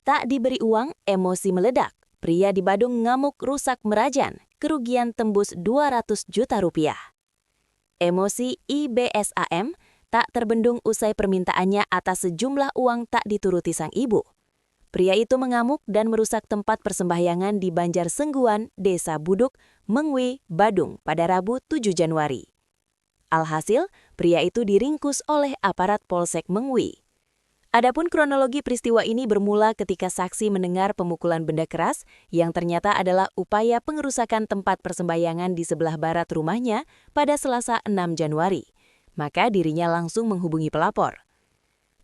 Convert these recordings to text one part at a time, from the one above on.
Tak diberi uang, emosi meledak. Pria di Badung ngamuk rusak merajan, kerugian tembus 200 juta rupiah. Emosi IBSAM tak terbendung usai permintaannya atas sejumlah uang tak dituruti sang ibu. Pria itu mengamuk dan merusak tempat persembahyangan di Banjar Sengguan, Desa Buduk, Mengwi, Badung pada Rabu 7 Januari. Alhasil, pria itu diringkus oleh aparat Polsek Mengwi. Adapun kronologi peristiwa ini bermula ketika saksi mendengar pemukulan benda keras yang ternyata adalah upaya pengerusakan tempat persembahyangan di sebelah barat rumahnya pada Selasa 6 Januari. Maka dirinya langsung menghubungi pelapor.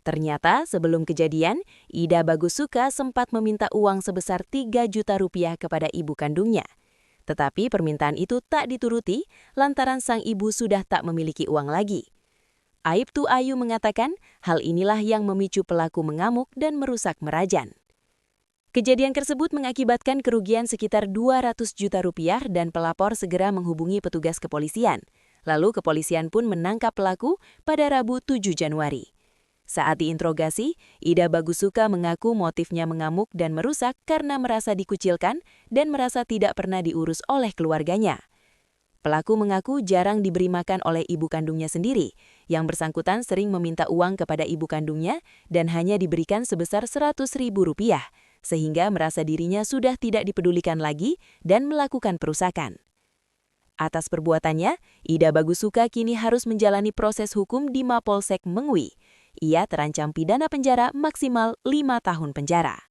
Ternyata sebelum kejadian, Ida Bagusuka sempat meminta uang sebesar 3 juta rupiah kepada ibu kandungnya. Tetapi permintaan itu tak dituruti lantaran sang ibu sudah tak memiliki uang lagi. Aibtu Ayu mengatakan hal inilah yang memicu pelaku mengamuk dan merusak merajan. Kejadian tersebut mengakibatkan kerugian sekitar 200 juta rupiah dan pelapor segera menghubungi petugas kepolisian. Lalu kepolisian pun menangkap pelaku pada Rabu 7 Januari. Saat diinterogasi, Ida Bagusuka mengaku motifnya mengamuk dan merusak karena merasa dikucilkan dan merasa tidak pernah diurus oleh keluarganya. Pelaku mengaku jarang diberi makan oleh ibu kandungnya sendiri. Yang bersangkutan sering meminta uang kepada ibu kandungnya dan hanya diberikan sebesar 100.000 rupiah, sehingga merasa dirinya sudah tidak dipedulikan lagi dan melakukan perusakan. Atas perbuatannya, Ida Bagusuka kini harus menjalani proses hukum di Mapolsek Mengwi. Ia terancam pidana penjara maksimal 5 tahun penjara.